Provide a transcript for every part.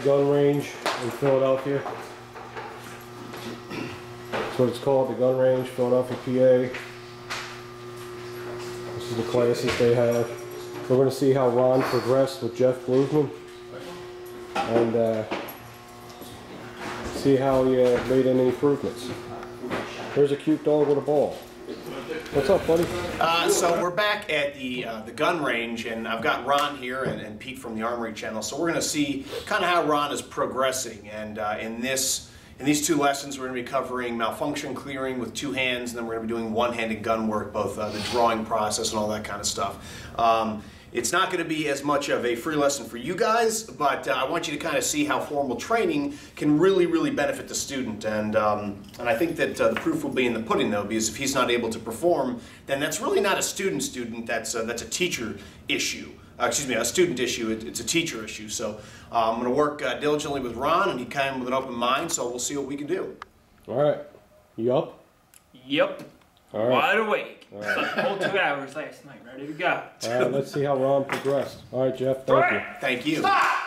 gun range in Philadelphia. That's what it's called, the gun range, Philadelphia, PA. This is the classes they have. We're going to see how Ron progressed with Jeff Bloovman, and see how he made any improvements. There's a cute dog with a ball. What's up, buddy? So we're back at the gun range, and I've got Ron here and Pete from the Armory channel. So we're going to see kind of how Ron is progressing. And in these two lessons, we're going to be covering malfunction clearing with two hands, and then we're going to be doing one-handed gun work, both the drawing process and all that kind of stuff. It's not going to be as much of a free lesson for you guys, but I want you to kind of see how formal training can really benefit the student. And I think that the proof will be in the pudding, though, because if he's not able to perform, then that's really not a student. That's a teacher issue. Excuse me, a student issue. It's a teacher issue. So I'm going to work diligently with Ron, and he came with an open mind. So we'll see what we can do. All right, you up? Yep. All right. Wide awake. All right. Slept the whole 2 hours last night. Ready to go. All right, let's see how Ron progressed. All right, Jeff, thank you. Thank you. Stop!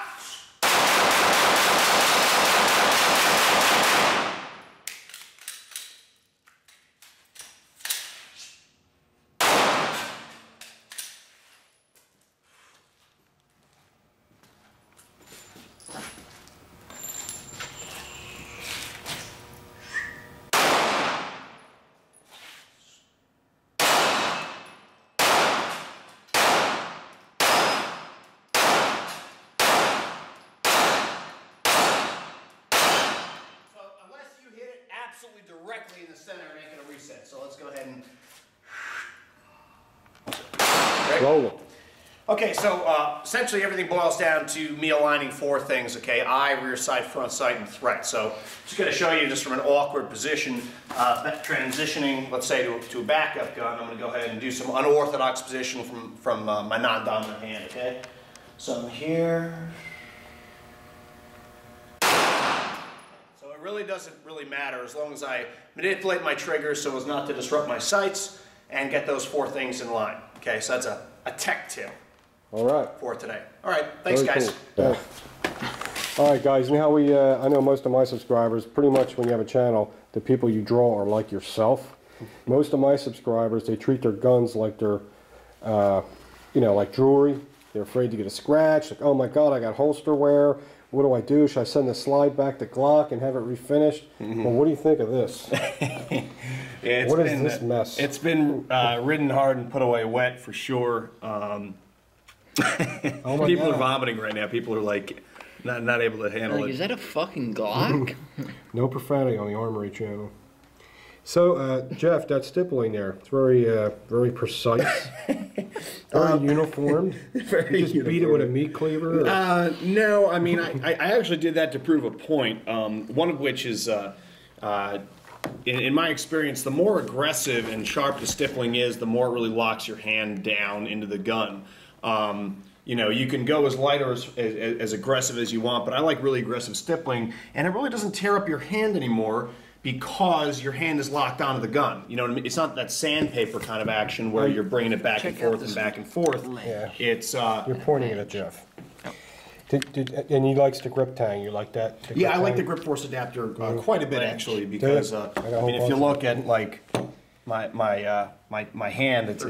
Absolutely directly in the center, making a reset. So let's go ahead and roll it. Okay, so essentially everything boils down to me aligning four things. Okay, eye, rear sight, front sight, and threat. So just going to show you just from an awkward position, transitioning, let's say to a backup gun. I'm going to go ahead and do some unorthodox position from my non-dominant hand. Okay, so I'm here. It really doesn't really matter as long as I manipulate my trigger so as not to disrupt my sights and get those four things in line. Okay, so that's a tech tip. All right. For today. All right, thanks, very guys. Cool. Yeah. All right, guys. You know how I know most of my subscribers, pretty much when you have a channel, the people you draw are like yourself. Most of my subscribers, they treat their guns like they're, like jewelry. They're afraid to get a scratch. Like, oh my God, I got holster wear. What do I do? Should I send the slide back to Glock and have it refinished? Well, what do you think of this? What is this mess? It's been ridden hard and put away wet for sure. People are vomiting right now. People are like not able to handle it. Is that a fucking Glock? No profanity on the Armory channel. So, Jeff, that stippling there, it's very precise, very uniformed. Very you just beat it with a meat cleaver? Or? No, I mean, I actually did that to prove a point, one of which is, in my experience, the more aggressive and sharp the stippling is, the more it really locks your hand down into the gun. You can go as light or as aggressive as you want, but I like really aggressive stippling, and it really doesn't tear up your hand anymore, because your hand is locked onto the gun. You know what I mean? It's not that sandpaper kind of action where you're bringing it back and forth and back and forth. Yeah. It's you're pointing it at Jeff. And he likes the grip tang. You like that? Yeah, I like the grip force adapter quite a bit actually, because I mean, if you look at like my hand, it's a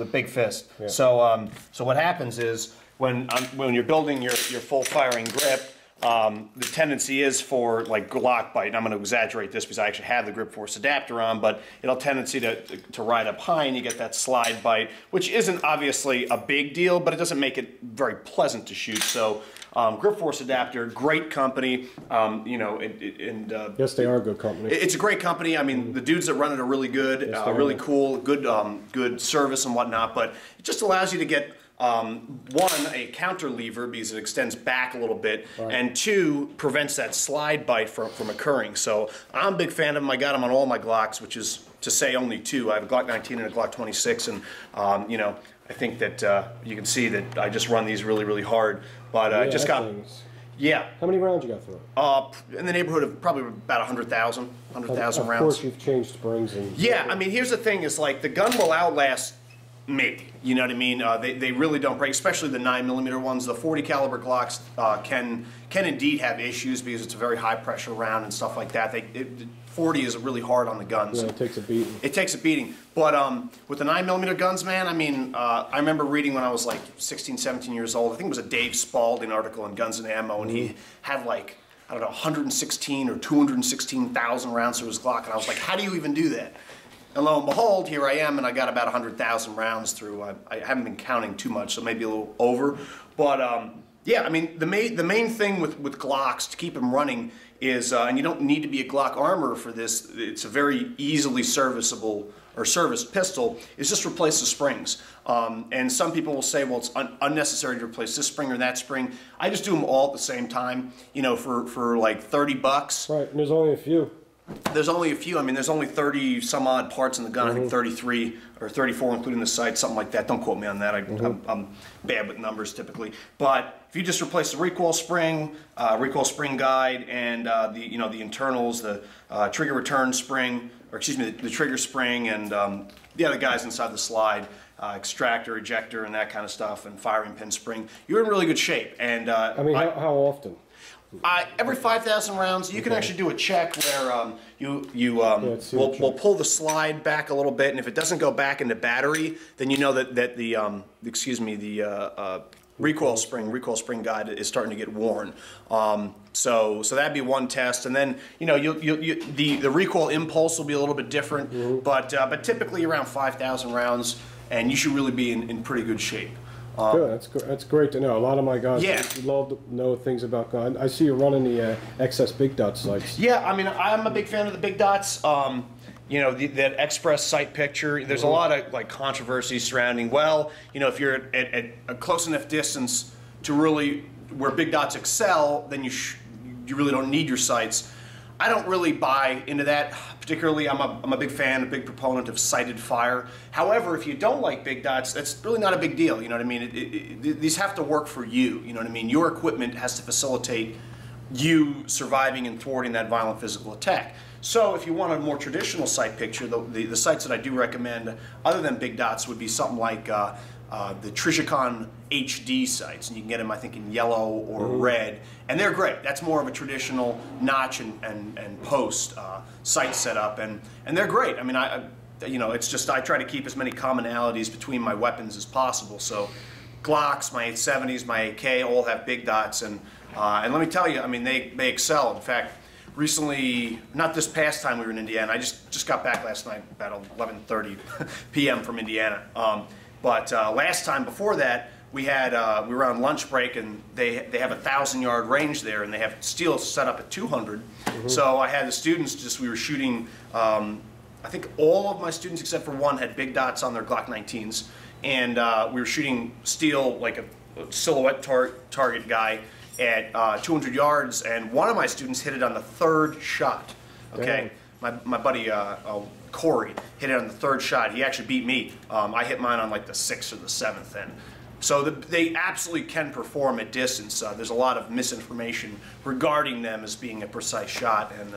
big fist. Yeah. So what happens is when you're building your full firing grip. The tendency is for like Glock bite, and I'm going to exaggerate this because I actually have the grip force adapter on, but it'll tendency to ride up high and you get that slide bite, which isn't obviously a big deal, but it doesn't make it very pleasant to shoot. So grip force adapter, great company, yes, they are a good company. It's a great company. I mean, the dudes that run it are really good, yes, really cool, good service and whatnot, but it just allows you to get one, a counter lever because it extends back a little bit, right, and two, prevents that slide bite from occurring. So I'm a big fan of them. I got them on all my Glocks, which is to say only two. I have a Glock 19 and a Glock 26, and I think that you can see that I just run these really hard. But I just got. Yeah. How many rounds you got for it? In the neighborhood of probably about 100,000 rounds. Of course, you've changed springs and. Yeah, I mean, here's the thing: is like the gun will outlast maybe. You know what I mean? They really don't break, especially the 9mm ones. The 40 caliber Glocks can indeed have issues because it's a very high pressure round and stuff like that. 40 is really hard on the guns. Yeah, it takes a beating. It takes a beating. But with the 9mm guns, man, I mean, I remember reading when I was like 16, 17 years old. I think it was a Dave Spalding article on Guns and Ammo, and he had like, I don't know, 116 or 216,000 rounds to his Glock, and I was like, how do you even do that? And lo and behold, here I am, and I got about 100,000 rounds through. I haven't been counting too much, so maybe a little over. But yeah, I mean, the main thing with Glocks to keep them running is, and you don't need to be a Glock armorer for this. It's a very easily serviceable or serviced pistol. Is just replace the springs. And some people will say, well, it's unnecessary to replace this spring or that spring. I just do them all at the same time. You know, for like 30 bucks. Right, and there's only a few. There's only a few. I mean, there's only 30 some odd parts in the gun. I think 33 or 34, including the sights, something like that. Don't quote me on that. I'm bad with numbers typically. But if you just replace the recoil spring guide, and the internals, the trigger return spring, or excuse me, the trigger spring, and the other guys inside the slide, extractor, ejector, and that kind of stuff, and firing pin spring, you're in really good shape. And I mean, how often? Every 5,000 rounds, you can actually do a check where we'll pull the slide back a little bit, and if it doesn't go back into battery, then you know that the recoil spring guide is starting to get worn. So that'd be one test, and then the recoil impulse will be a little bit different, but typically around 5,000 rounds, and you should really be in pretty good shape. Good, that's great to know. A lot of my guys love to know things about guns. I see you running the XS Big Dot sights. Yeah, I mean, I'm a big fan of the Big Dots. That express sight picture. There's a lot of like controversy surrounding. Well, if you're at a close enough distance to really where Big Dots excel, then you really don't need your sights. I don't really buy into that particularly. I'm a big fan, a big proponent of sighted fire. However, if you don't like Big Dots, that's really not a big deal. You know what I mean? These have to work for you. You know what I mean? Your equipment has to facilitate you surviving and thwarting that violent physical attack. So if you want a more traditional sight picture, the sights that I do recommend, other than Big Dots, would be something like the Trijicon HD sights, and you can get them, I think, in yellow or red, and they're great. That's more of a traditional notch and post sight setup, and they're great. I mean, it's just I try to keep as many commonalities between my weapons as possible. So Glocks, my 870s, my AK all have Big Dots, and let me tell you, I mean, they excel. In fact, recently, not this past time we were in Indiana, I just got back last night about 11:30 p.m. from Indiana. But last time before that, we were on lunch break, and they have a 1,000-yard range there, and they have steel set up at 200. So I had the students we were shooting. I think all of my students except for one had Big Dots on their Glock 19s, and we were shooting steel like a silhouette target guy at 200 yards, and one of my students hit it on the third shot. Okay, my buddy Corey hit it on the third shot. He actually beat me. I hit mine on like the 6th or the 7th, and so they absolutely can perform at distance. There's a lot of misinformation regarding them as being a precise shot, and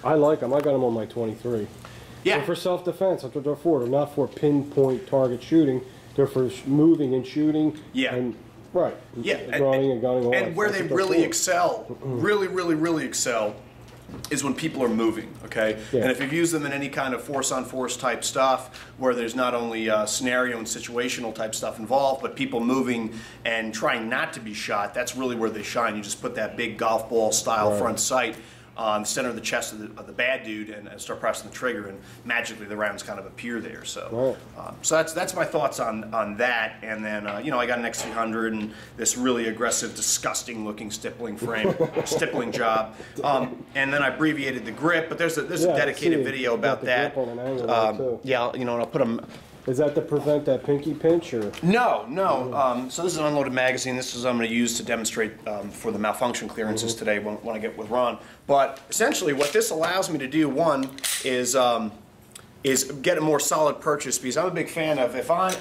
I like them. I got them on my 23. Yeah, they're for self-defense. That's what they're for. They're not for pinpoint target shooting. They're for moving and shooting. Yeah. And right. Yeah. Running and gunning all and that. where they really excel, really excel, is when people are moving, okay? Yeah. And if you've used them in any kind of force-on-force type stuff, where there's not only scenario and situational type stuff involved, but people moving and trying not to be shot, that's really where they shine. You just put that big golf ball style front sight on the center of the chest of the bad dude, and start pressing the trigger, and magically the rounds kind of appear there. So, so that's my thoughts on that. And then I got an X300 and this really aggressive, disgusting-looking stippling frame, stippling job. And then I abbreviated the grip, but there's a dedicated video about that. Yeah, and I'll put them. Is that to prevent that pinky pinch, or? No. So this is an unloaded magazine. This is I'm going to use to demonstrate for the malfunction clearances today when I get with Ron. But essentially, what this allows me to do, one, is get a more solid purchase, because I'm a big fan of if I'm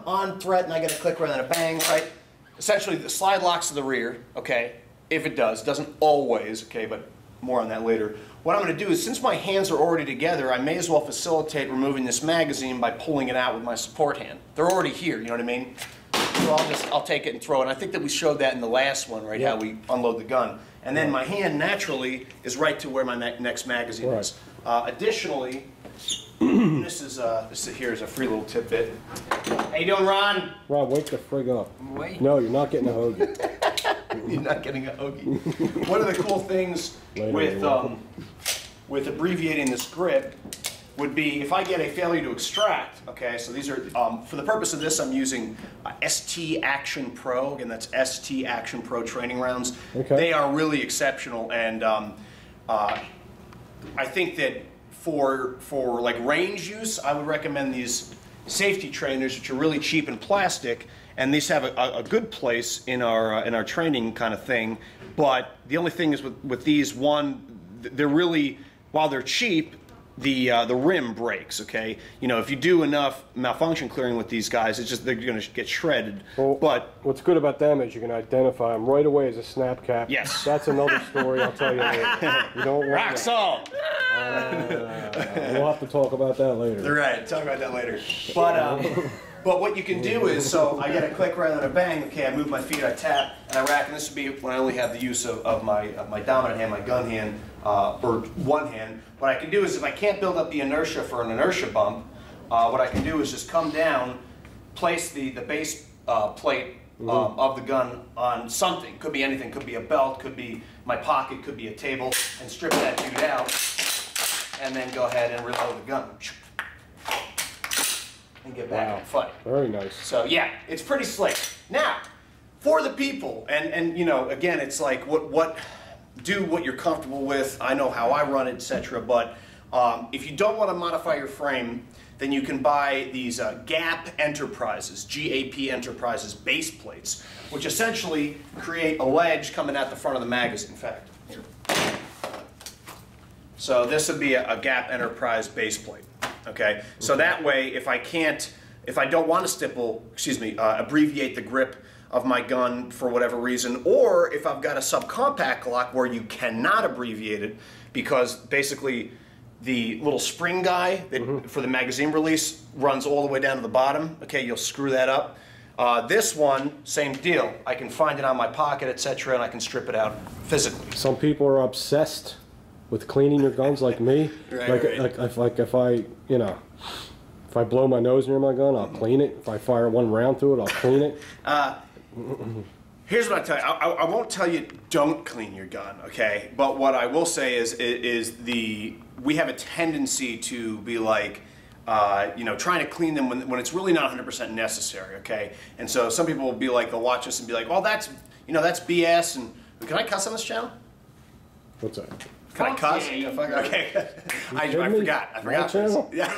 on threat and I get a clicker and then a bang, right? Essentially, the slide locks to the rear. Okay, if it doesn't always. Okay, but more on that later. what I'm going to do is, since my hands are already together, I may as well facilitate removing this magazine by pulling it out with my support hand. They're already here, you know what I mean? So I'll take it and throw it. And I think that we showed that in the last one, right? How we unload the gun. And then my hand naturally is right to where my next magazine is. Additionally, this here is a free little tidbit. How you doing, Ron? Ron, wake the frig up. Wait. No, you're not getting a hoagie. You're not getting a hoagie. One of the cool things with abbreviating this grip would be if I get a failure to extract. Okay, so these are for the purpose of this, I'm using ST Action Pro. Again, that's ST Action Pro training rounds. Okay. They are really exceptional, and I think that for like range use, I would recommend these safety trainers, which are really cheap and plastic, and these have a good place in our training kind of thing. But the only thing is with these, one, they're really, while they're cheap, the rim breaks. Okay, you know, if you do enough malfunction clearing with these guys, it's just they're going to get shredded. Well, but what's good about them is you can identify them right away as a snap cap. Yes. That's another story I'll tell you later. You don't want rock that. salt. We'll have to talk about that later. Right, talk about that later. But what you can do is, so I get a click rather than a bang. Okay, I move my feet, I tap, and I rack. And this would be when I only have the use of my dominant hand, my gun hand, or one hand. What I can do is, if I can't build up the inertia for an inertia bump, what I can do is just come down, place the base plate of the gun on something. Could be anything. Could be a belt. Could be my pocket. Could be a table. And strip that dude out, and then go ahead and reload the gun. And get back and fight. Very nice. So yeah, it's pretty slick. Now, for the people, and you know, again, it's like do what you're comfortable with. I know how I run it, etc. But if you don't want to modify your frame, then you can buy these GAP Enterprises, G-A-P Enterprises base plates, which essentially create a ledge coming out the front of the magazine. In fact, here. So this would be a GAP Enterprise base plate. Okay, so that way, if I don't want to abbreviate the grip of my gun for whatever reason, or if I've got a subcompact Glock where you cannot abbreviate it, because basically the little spring guy that for the magazine release runs all the way down to the bottom. Okay, you'll screw that up. This one, same deal. I can find it on my pocket, etc., and I can strip it out physically. Some people are obsessed with cleaning your guns like me. Right. If I blow my nose near my gun, I'll clean it. If I fire one round through it, I'll clean it. Here's what I tell you. I won't tell you don't clean your gun, okay? But what I will say is we have a tendency to be like, trying to clean them when it's really not 100% necessary, okay? And so some people will be like, they'll watch us and be like, well, that's BS. And can I cuss on this channel? What's that? Can I cuss? Yeah, okay. I forgot. My channel? Yeah.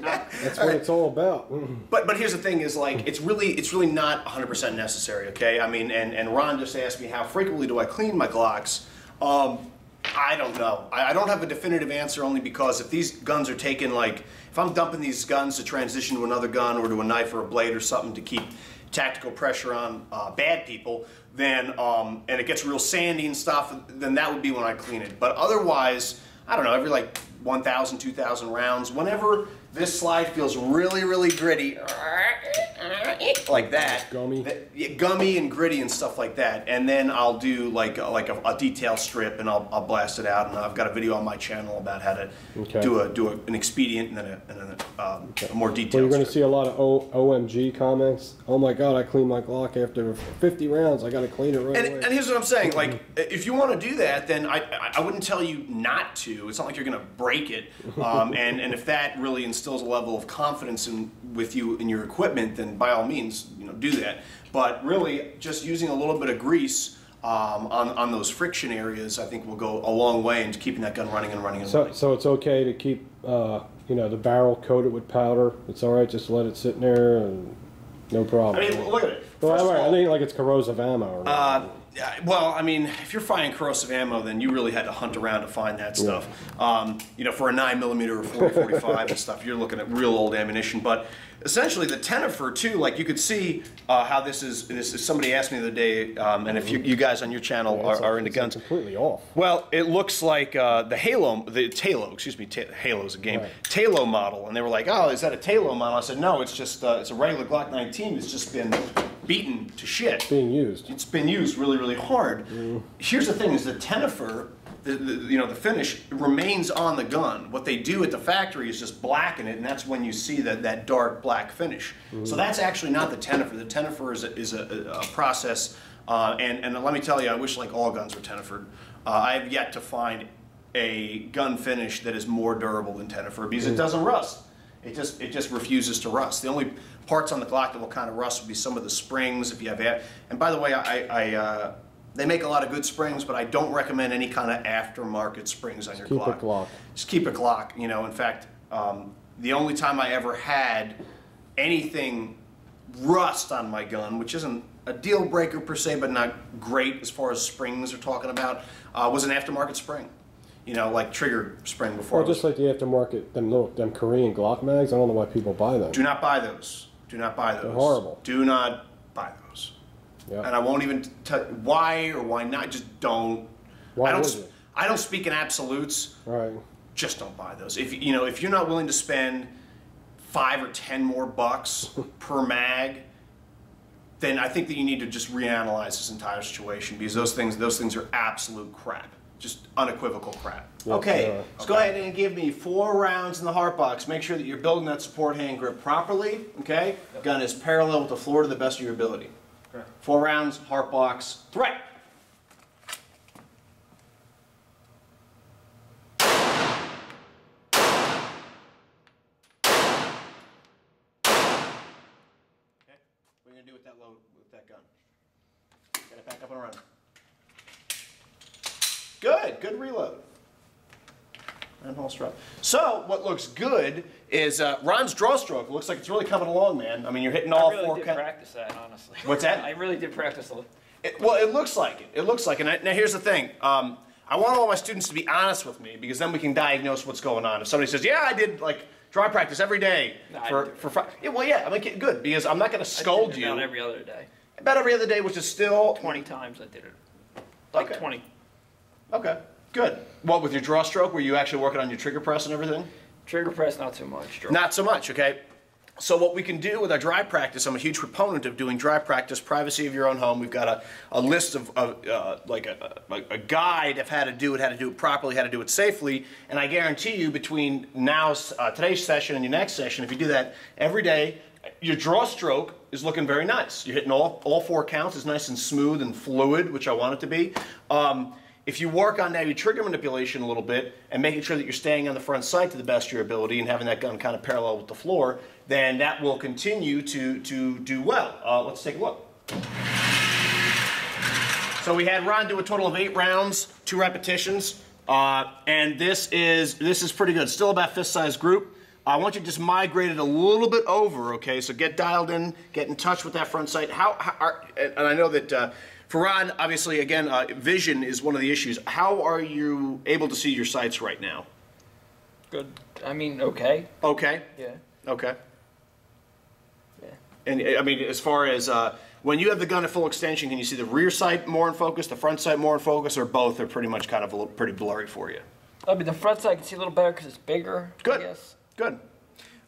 That's what it's all about. But here's the thing: is like it's really not 100% necessary. Okay. I mean, and Ron just asked me how frequently do I clean my Glocks. I don't know. I don't have a definitive answer, only because if these guns are taken, like if I'm dumping these guns to transition to another gun or to a knife or a blade or something to keep tactical pressure on bad people, then and it gets real sandy and stuff, then that would be when I clean it. But otherwise, I don't know, every like 1,000, 2,000 rounds, whenever this slide feels really, really gritty, like that. Gummy. Gummy and gritty and stuff like that. And then I'll do like a detail strip and I'll blast it out. And I've got a video on my channel about how to do an expedient and then a more detailed Well, you're going to strip. see a lot of OMG comments. Oh my God, I cleaned my Glock after 50 rounds. I got to clean it right away. And here's what I'm saying. Like, if you want to do that, then I wouldn't tell you not to. It's not like you're going to break it. And if that really instills a level of confidence with you in your equipment, then by all means, do that. But really, just using a little bit of grease on those friction areas, I think will go a long way into keeping that gun running and running and running. So it's okay to keep the barrel coated with powder. It's all right, just let it sit there and no problem. I mean, look at it. Well, First of all, I think like it's corrosive ammo. Or Well, I mean, if you're finding corrosive ammo, then you really had to hunt around to find that stuff. You know, for a 9mm or 40-45 and stuff, you're looking at real old ammunition. But essentially, the Tenifer too, like you could see how this is. Somebody asked me the other day, and if you guys on your channel are into guns, completely off. Well, it looks like the Halo, excuse me, Halo's a game, Talo model, and they were like, "Oh, is that a Talo model?" I said, "No, it's just it's a regular Glock 19. It's just been beaten to shit. Being used. It's been used really, really hard." Here's the thing: is the Tenifer, you know, the finish remains on the gun. What they do at the factory is just blacken it, and that's when you see that dark black finish. So that's actually not the Tenifer. The Tenifer is a process, and let me tell you, I wish like all guns were Tenifered. I have yet to find a gun finish that is more durable than Tenifer because it doesn't rust. It just refuses to rust. The only parts on the Glock that will kind of rust would be some of the springs if you have air. And by the way, they make a lot of good springs, but I don't recommend any kind of aftermarket springs on your Glock. Keep it Glock. Just keep it Glock. You know, in fact, the only time I ever had anything rust on my gun, which isn't a deal breaker per se, but not great as far as springs are talking about, was an aftermarket spring. You know, like trigger spring before. Or just like the aftermarket, them Korean Glock mags. I don't know why people buy them. Do not buy those. Do not buy those. They're horrible. Do not buy those. Yeah. And I won't even tell why or why not. Just don't. Why I would don't. you? I don't speak in absolutes. Right. Just don't buy those. If you know, if you're not willing to spend $5 or $10 more per mag, then I think that you need to just reanalyze this entire situation because those things are absolute crap. Just unequivocal crap. Yeah, Okay, let's go ahead and give me 4 rounds in the heart box. Make sure that you're building that support hand grip properly, okay? Gun is parallel with the floor to the best of your ability. 4 rounds, heart box, threat. Okay, what are you going to do with that gun? Get it back up and running. Good reload. And whole strap. So what looks good is Ron's draw stroke. It looks like it's really coming along, man. I mean, you're hitting all 4 I really did practice that, honestly. What's that? I really did practice it. Well, it looks like it. It looks like it. Now here's the thing. I want all my students to be honest with me because then we can diagnose what's going on. If somebody says, "Yeah, I did like dry practice every day for yeah, well, yeah, I mean, good because I'm not going to scold you. About every other day. About every other day, which is still 20 times I did it. Like Okay. 20. Okay, good. What, with your draw stroke, were you actually working on your trigger press and everything? Trigger press, not so much. Draw. Not so much, okay? So what we can do with our dry practice, I'm a huge proponent of doing dry practice, privacy of your own home. We've got a list of like a guide of how to do it properly, how to do it safely, and I guarantee you between today's session and your next session, if you do that every day, your draw stroke is looking very nice. You're hitting all 4 counts. It's nice and smooth and fluid, which I want it to be. If you work on now your trigger manipulation a little bit and making sure that you're staying on the front sight to the best of your ability and having that gun kind of parallel with the floor, then that will continue to do well. Let's take a look. So we had Ron do a total of 8 rounds, 2 repetitions, and this is pretty good. Still about fist-sized group. I want you to just migrate it a little bit over, okay? So get dialed in, get in touch with that front sight. And I know that for Ron, obviously, again, vision is one of the issues. How are you able to see your sights right now? Good. I mean, okay. Okay. Yeah. Okay. Yeah. And I mean, as far as when you have the gun at full extension, can you see the rear sight more in focus, the front sight more in focus, or both are pretty much kind of pretty blurry for you? I mean, the front side I can see a little better because it's bigger. Good. I guess. Good.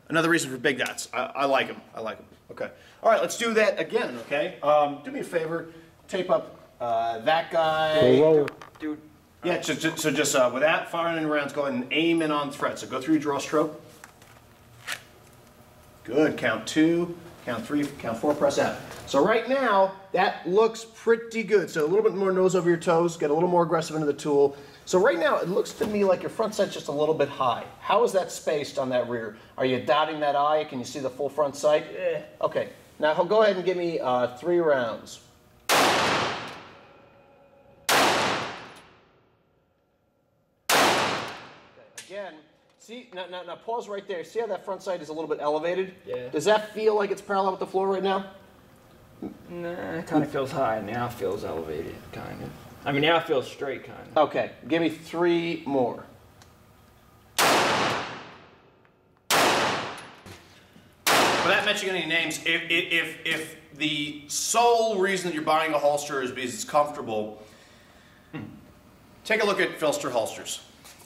Another reason for big dots. I like them. I like them. Okay. All right, let's do that again, okay? Do me a favor. Tape up that guy. Dude. Yeah, so just without firing any rounds, go ahead and aim in on the threat. So go through your draw stroke. Good. Count 2, count 3, count 4, press out. So right now, that looks pretty good. So a little bit more nose over your toes, get a little more aggressive into the tool. So right now, it looks to me like your front sight's just a little bit high. How is that spaced on that rear? Are you dotting that eye? Can you see the full front sight? Yeah. Okay. Now go ahead and give me 3 rounds. Again, see, now pause right there. See how that front sight is a little bit elevated? Yeah. Does that feel like it's parallel with the floor right now? Nah, it kind of feels high. Now it feels elevated, kind of. I mean, now it feels straight, kind of. Okay, give me 3 more. Without mentioning any names, if the sole reason that you're buying a holster is because it's comfortable, take a look at Filster holsters.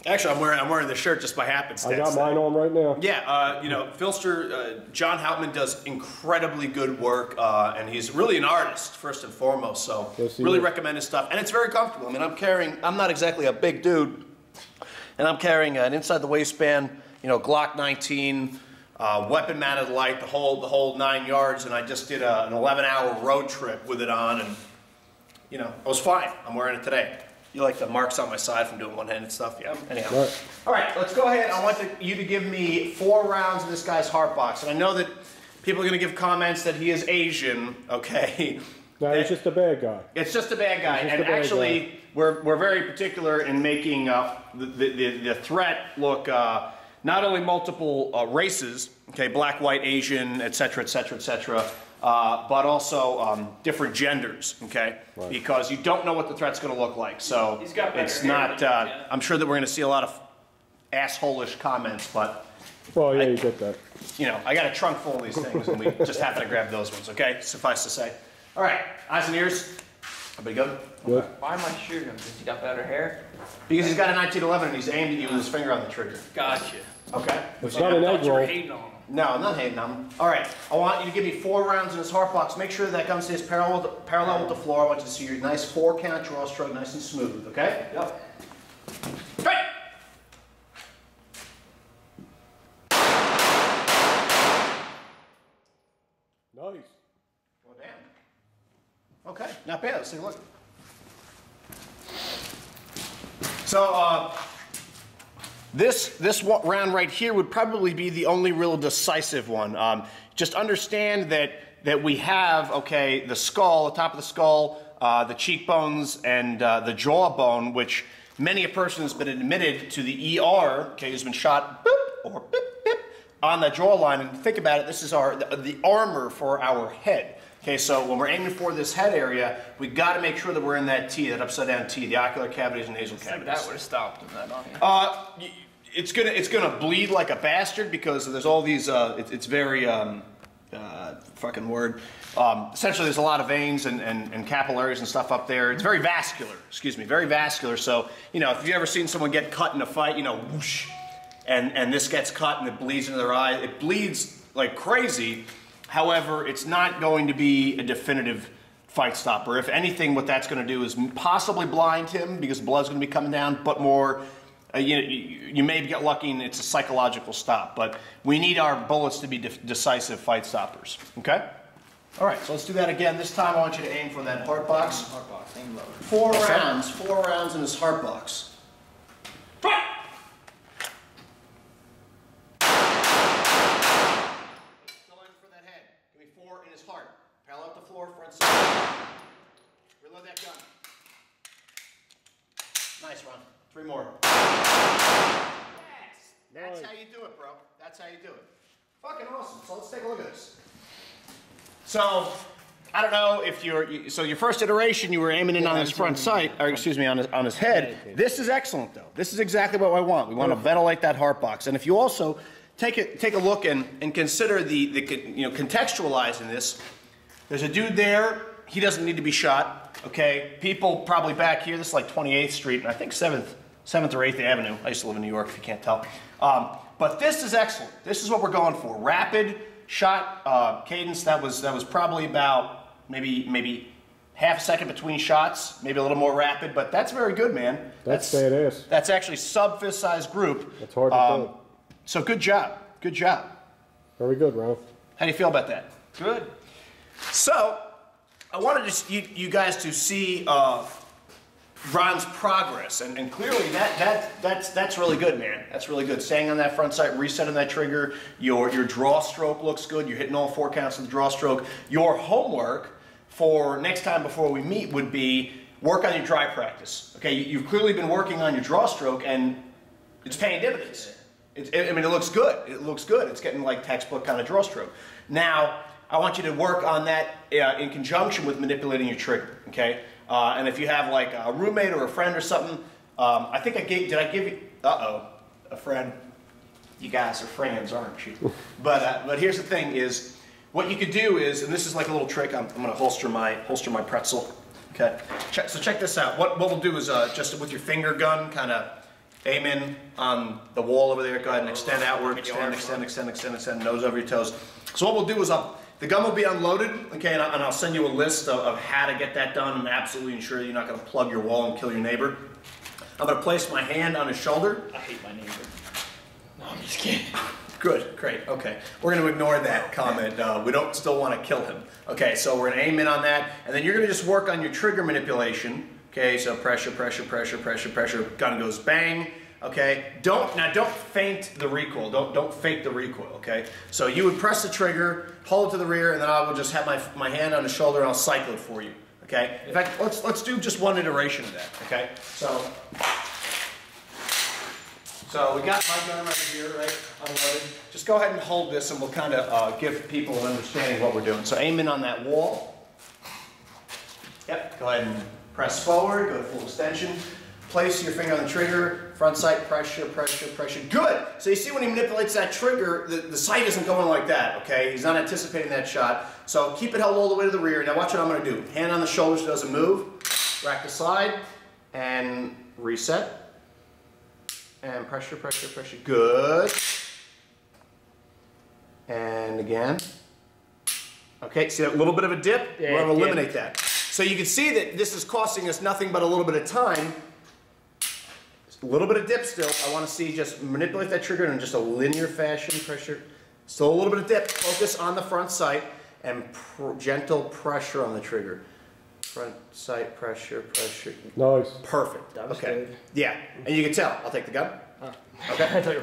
Actually, I'm wearing this shirt just by happenstance. I got mine on right now. Yeah, you know, Filster, John Houtman does incredibly good work, and he's really an artist, first and foremost, so yes, really recommend his stuff. And it's very comfortable. I mean, I'm not exactly a big dude, and I'm carrying an inside the waistband, you know, Glock 19, weapon mounted light, the whole 9 yards, and I just did an 11-hour road trip with it on, and, you know, I was fine. I'm wearing it today. You like the marks on my side from doing one-handed stuff? Yeah. Anyhow. Right. All right, let's go ahead. I want you to give me 4 rounds of this guy's heart box. And I know that people are going to give comments that he is Asian, okay? No, he's just a bad guy. It's just a bad guy. And actually, we're very particular in making the threat look not only multiple races, okay, black, white, Asian, et cetera, et cetera, et cetera, but also different genders, okay? Right. Because you don't know what the threat's going to look like. So it's not, I'm sure that we're going to see a lot of asshole-ish comments, but... Well, yeah, you get that. You know, I got a trunk full of these things, and we just happen to grab those ones, okay? Suffice to say. All right, eyes and ears. Everybody good? Good. Why am I shooting him? Because he got better hair? Because he's got a 1911 and he's aimed at you with his finger on the trigger. Gotcha. Okay? It's not an egg roll. No, I'm not hating on him. All right, I want you to give me 4 rounds in his heart box. Make sure that gun stays parallel with the floor. I want you to see your nice 4-count draw stroke, nice and smooth, okay? Yep. Right. Nice. Well, damn. Okay, not bad. Let's take a look. So, this round right here would probably be the only real decisive one. Just understand that we have, okay, the skull, the top of the skull, the cheekbones, and the jawbone, which many a person has been admitted to the ER, okay, who's been shot boop, or beep, beep, on the jawline. And think about it, this is the armor for our head. Okay, so when we're aiming for this head area, we got to make sure that we're in that T, that upside down T, the ocular cavities and nasal cavities. That would have stopped him, that on you. It's gonna bleed like a bastard because there's all these. It's very fucking word. Essentially, there's a lot of veins and capillaries and stuff up there. It's very vascular. Excuse me, very vascular. So you know, if you've ever seen someone get cut in a fight, you know, whoosh, and this gets cut and it bleeds into their eye. It bleeds like crazy. However, it's not going to be a definitive fight stopper. If anything, what that's going to do is possibly blind him because blood's going to be coming down, but more. You may get lucky and it's a psychological stop, but we need our bullets to be decisive fight stoppers, okay? All right, so let's do that again. This time I want you to aim for that heart box. Heart box, aim low. 4 rounds, 4 rounds in his heart box. Fight! Still aiming for that head. Give me 4 in his heart. Parallel up the floor, front side. Reload that gun. Nice, Ron. 3 more. Yes! That's how you do it, bro. That's how you do it. Fucking awesome. So let's take a look at this. So, I don't know if so your first iteration you were aiming in on his front sight, or excuse me, on his head. This is excellent though. This is exactly what I want. We want to ventilate that heart box. And if you also take a look and consider contextualizing this, there's a dude there, he doesn't need to be shot. Okay, people probably back here, this is like 28th Street, and I think 7th or 8th Avenue. I used to live in New York, if you can't tell. But this is excellent. This is what we're going for. Rapid shot cadence. That was probably about maybe half a second between shots, maybe a little more rapid, but that's very good, man. That's badass. That's actually sub-fist size group. That's hard to do. So good job. Good job. Very good, Ron. How do you feel about that? Good. So, I wanted you guys to see Ron's progress, and clearly that's really good, man. That's really good. Staying on that front sight, resetting that trigger. Your draw stroke looks good. You're hitting all 4 counts of the draw stroke. Your homework for next time before we meet would be work on your dry practice. Okay, you've clearly been working on your draw stroke, and it's paying dividends. I mean, it looks good. It looks good. It's getting like textbook kind of draw stroke. Now, I want you to work on that in conjunction with manipulating your trigger, okay? And if you have like a roommate or a friend or something, I think did I give you, a friend. You guys are friends, aren't you? But here's the thing is, what you could do is, and this is like a little trick, I'm gonna holster my pretzel, okay? So check this out. What we'll do is just with your finger gun, kind of aim in on the wall over there. Go ahead and extend outward, extend, nose over your toes. So what we'll do is the gun will be unloaded, okay, and I'll send you a list of how to get that done and absolutely ensure you're not gonna plug your wall and kill your neighbor. I'm gonna place my hand on his shoulder. I hate my neighbor. No, I'm just kidding. Good, great, okay. We're gonna ignore that comment. We don't still wanna kill him. Okay, so we're gonna aim in on that, and then you're gonna just work on your trigger manipulation. Okay, so pressure, gun goes bang. Okay, don't feint the recoil. Don't fake the recoil. Okay, so you would press the trigger, hold it to the rear, and then I will just have my hand on the shoulder and I'll cycle it for you. Okay, in fact, let's do just one iteration of that. Okay, so we got my gun right here, right, unloaded. Just go ahead and hold this, and we'll kind of give people an understanding of what we're doing. So aim in on that wall. Yep, go ahead and press forward, go to full extension. Place your finger on the trigger, front sight, pressure. Good! So you see when he manipulates that trigger, the sight isn't going like that, okay? He's not anticipating that shot. So keep it held all the way to the rear. Now watch what I'm gonna do. Hand on the shoulder so it doesn't move. Rack the slide, and reset. And pressure. Good. And again. Okay, see a little bit of a dip? Yeah, we're gonna eliminate that. So you can see that this is costing us nothing but a little bit of time. Just a little bit of dip still. I want to see just manipulate that trigger in just a linear fashion. Pressure. Still a little bit of dip. Focus on the front sight and gentle pressure on the trigger. Front sight, pressure. Nice. Perfect. That was okay. good. Yeah, and you can tell. I'll take the gun. Oh. Okay.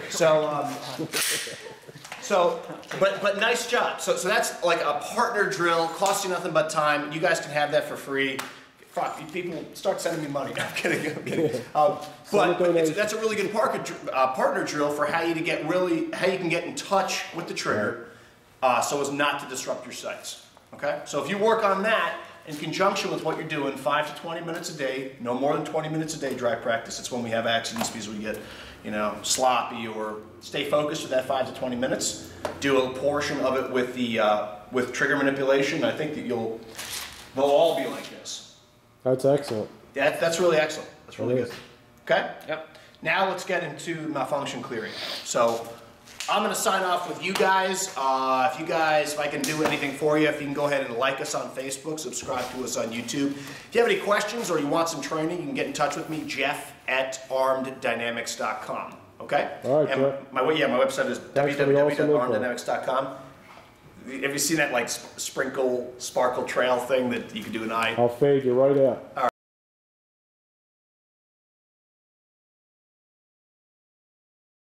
So, but nice job. So that's like a partner drill, costs you nothing but time. You guys can have that for free. Fuck, people start sending me money. I'm kidding. That's a really good partner drill for how you can get in touch with the trigger, so as not to disrupt your sights. Okay. So if you work on that in conjunction with what you're doing, 5 to 20 minutes a day, no more than 20 minutes a day dry practice. It's when we have accidents because we get, sloppy, or stay focused for that 5 to 20 minutes. Do a portion of it with the with trigger manipulation. I think that they'll all be like this. That's excellent. That's really excellent. That's really good. Okay. Yep. Now let's get into malfunction clearing. So I'm going to sign off with you guys. If I can do anything for you, if you can go ahead and like us on Facebook, subscribe to us on YouTube. If you have any questions or you want some training, you can get in touch with me, jeff@armeddynamics.com. Okay? All right, Jeff. My website is www.armeddynamics.com. Have you seen that like sparkle trail thing that you can do an eye? I'll fade you right out. All right.